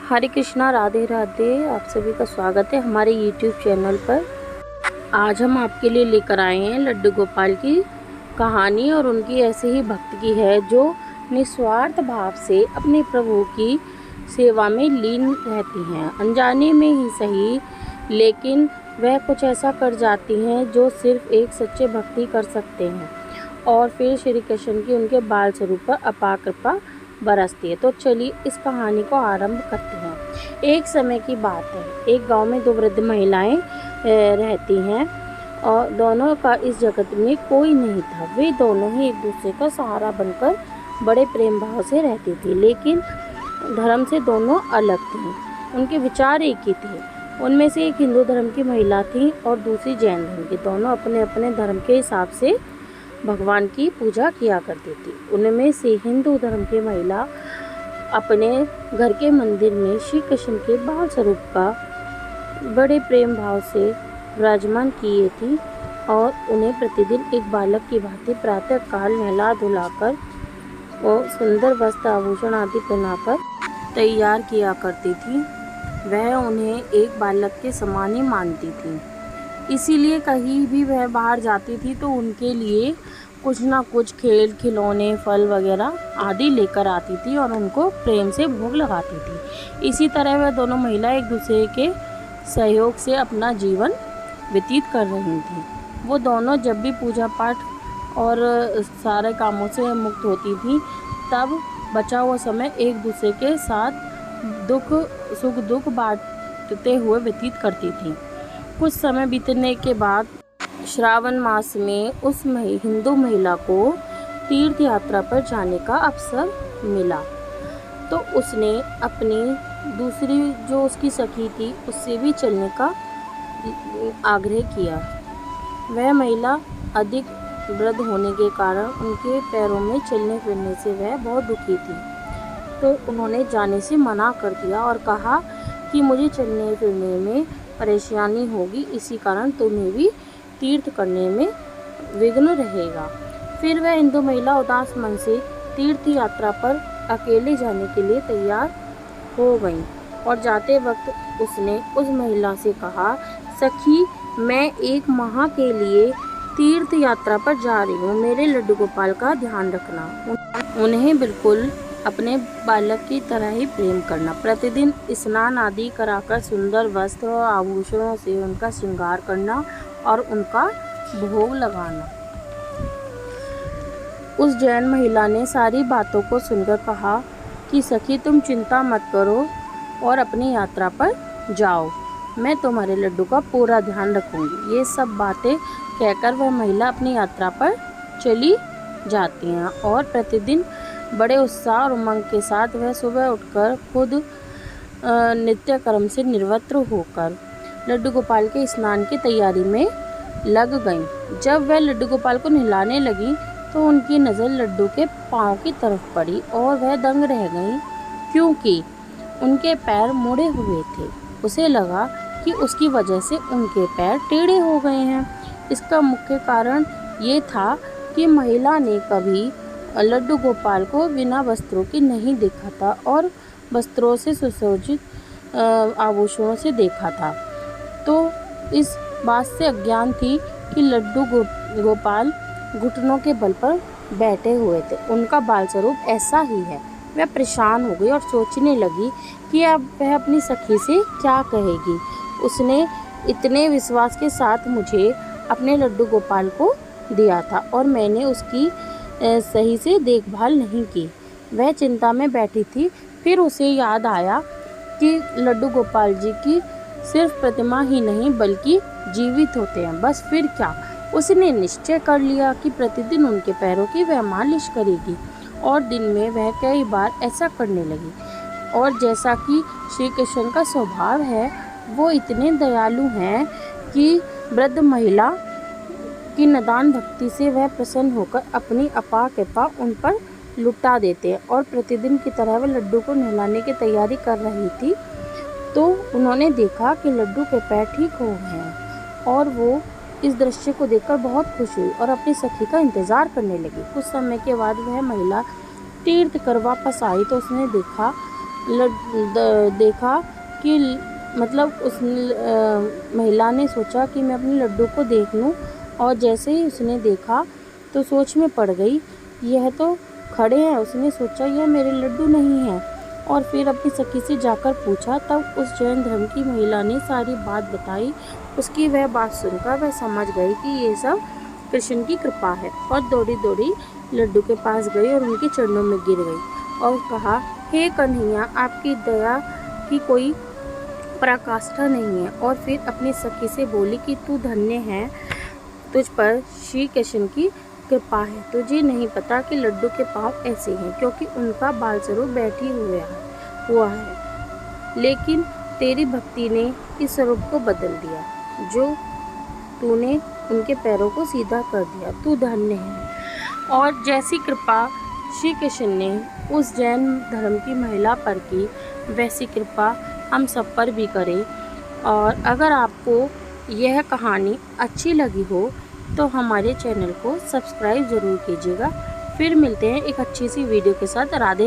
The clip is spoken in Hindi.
हरे कृष्णा, राधे राधे। आप सभी का स्वागत है हमारे YouTube चैनल पर। आज हम आपके लिए लेकर आए हैं लड्डू गोपाल की कहानी। और उनकी ऐसे ही भक्त की है जो निस्वार्थ भाव से अपने प्रभु की सेवा में लीन रहती हैं। अनजाने में ही सही, लेकिन वह कुछ ऐसा कर जाती हैं जो सिर्फ एक सच्चे भक्त ही कर सकते हैं। और फिर श्री कृष्ण की उनके बाल स्वरूप पर अपार कृपा बरसती है। तो चलिए इस कहानी को आरंभ करते हैं। एक समय की बात है, एक गांव में दो वृद्ध महिलाएं रहती हैं और दोनों का इस जगत में कोई नहीं था। वे दोनों ही एक दूसरे का सहारा बनकर बड़े प्रेम भाव से रहती थी, लेकिन धर्म से दोनों अलग थीं। उनके विचार एक ही थे। उनमें से एक हिंदू धर्म की महिला थी और दूसरी जैन धर्म की। दोनों अपने अपने धर्म के हिसाब से भगवान की पूजा किया करती थी। उनमें से हिंदू धर्म की महिला अपने घर के मंदिर में श्री कृष्ण के बाल स्वरूप का बड़े प्रेम भाव से विराजमान किए थी और उन्हें प्रतिदिन एक बालक की भांति प्रातः काल नहला धुलाकर और सुंदर वस्त्र आभूषण आदि पहनाकर तैयार किया करती थी। वह उन्हें एक बालक के समान ही मानती थी, इसीलिए कहीं भी वह बाहर जाती थी तो उनके लिए कुछ ना कुछ खेल खिलौने फल वगैरह आदि लेकर आती थी और उनको प्रेम से भोग लगाती थी। इसी तरह वह दोनों महिलाएं एक दूसरे के सहयोग से अपना जीवन व्यतीत कर रही थी। वो दोनों जब भी पूजा पाठ और सारे कामों से मुक्त होती थी, तब बचा हुआ समय एक दूसरे के साथ सुख दुख बांटते हुए व्यतीत करती थी। कुछ समय बीतने के बाद श्रावण मास में उस हिंदू महिला को तीर्थ यात्रा पर जाने का अवसर मिला, तो उसने अपनी दूसरी जो उसकी सखी थी उससे भी चलने का आग्रह किया। वह महिला अधिक वृद्ध होने के कारण उनके पैरों में चलने फिरने से वह बहुत दुखी थी, तो उन्होंने जाने से मना कर दिया और कहा कि मुझे चलने फिरने में परेशानी होगी, इसी कारण तुम्हें भी तीर्थ करने में विघ्न रहेगा। फिर वह हिंदू महिला उदास मन से तीर्थ यात्रा पर अकेले जाने के लिए तैयार हो गई और जाते वक्त उसने उस महिला से कहा, सखी, मैं एक माह के लिए तीर्थ यात्रा पर जा रही हूँ, मेरे लड्डू गोपाल का ध्यान रखना। उन्हें बिल्कुल अपने बालक की तरह ही प्रेम करना। प्रतिदिन स्नान आदि कराकर सुंदर वस्त्र और आभूषणों से उनका श्रृंगार करना और उनका भोग लगाना। उस जैन महिला ने सारी बातों को सुनकर कहा कि सखी, तुम चिंता मत करो और अपनी यात्रा पर जाओ, मैं तुम्हारे लड्डू का पूरा ध्यान रखूंगी। ये सब बातें कहकर वह महिला अपनी यात्रा पर चली जाती हैं और प्रतिदिन बड़े उत्साह और उमंग के साथ वह सुबह उठकर खुद नित्य कर्म से निवृत्त होकर लड्डू गोपाल के स्नान की तैयारी में लग गईं। जब वह लड्डू गोपाल को नहलाने लगी तो उनकी नज़र लड्डू के पाँव की तरफ पड़ी और वह दंग रह गईं, क्योंकि उनके पैर मुड़े हुए थे। उसे लगा कि उसकी वजह से उनके पैर टेढ़े हो गए हैं। इसका मुख्य कारण ये था कि महिला ने कभी लड्डू गोपाल को बिना वस्त्रों के नहीं देखा था और वस्त्रों से सुसज्जित आभूषणों से देखा था। तो इस बात से अज्ञान थी कि लड्डू गोपाल घुटनों के बल पर बैठे हुए थे, उनका बाल स्वरूप ऐसा ही है। वह परेशान हो गई और सोचने लगी कि अब वह अपनी सखी से क्या कहेगी। उसने इतने विश्वास के साथ मुझे अपने लड्डू गोपाल को दिया था और मैंने उसकी सही से देखभाल नहीं की। वह चिंता में बैठी थी। फिर उसे याद आया कि लड्डू गोपाल जी की सिर्फ प्रतिमा ही नहीं बल्कि जीवित होते हैं। बस फिर क्या, उसने निश्चय कर लिया कि प्रतिदिन उनके पैरों की वह मालिश करेगी और दिन में वह कई बार ऐसा करने लगी। और जैसा कि श्री कृष्ण का स्वभाव है, वो इतने दयालु हैं कि वृद्ध महिला की नदान भक्ति से वह प्रसन्न होकर अपनी अपार कृपा उन पर लुटा देते हैं। और प्रतिदिन की तरह वह लड्डू को नहलाने की तैयारी कर रही थी, तो उन्होंने देखा कि लड्डू के पैर ठीक हो गए हैं और वो इस दृश्य को देखकर बहुत खुश हुई और अपनी सखी का इंतज़ार करने लगी। कुछ समय के बाद वह महिला तीर्थ कर वापस आई तो उसने देखा देखा कि मतलब उस महिला ने सोचा कि मैं अपने लड्डू को देख लूं, और जैसे ही उसने देखा तो सोच में पड़ गई, यह तो खड़े हैं। उसने सोचा यह मेरे लड्डू नहीं हैं, और फिर अपनी सखी से जाकर पूछा। तब उस जैन धर्म की महिला ने सारी बात बताई। उसकी वह बात सुनकर वह समझ गई कि ये सब कृष्ण की कृपा है, और दौड़ी दौड़ी लड्डू के पास गई और उनके चरणों में गिर गई और कहा, हे कन्हैया, आपकी दया की कोई पराकाष्ठा नहीं है। और फिर अपनी सखी से बोली कि तू धन्य है, तुझ पर श्री कृष्ण की कृपा है। तुझे नहीं पता कि लड्डू के पाँव ऐसे हैं क्योंकि उनका बाल स्वरूप बैठी हुआ है, लेकिन तेरी भक्ति ने इस स्वरूप को बदल दिया, जो तूने उनके पैरों को सीधा कर दिया। तू धन्य है। और जैसी कृपा श्री कृष्ण ने उस जैन धर्म की महिला पर की, वैसी कृपा हम सब पर भी करें। और अगर आपको यह कहानी अच्छी लगी हो तो हमारे चैनल को सब्सक्राइब ज़रूर कीजिएगा। फिर मिलते हैं एक अच्छी सी वीडियो के साथ। राधे।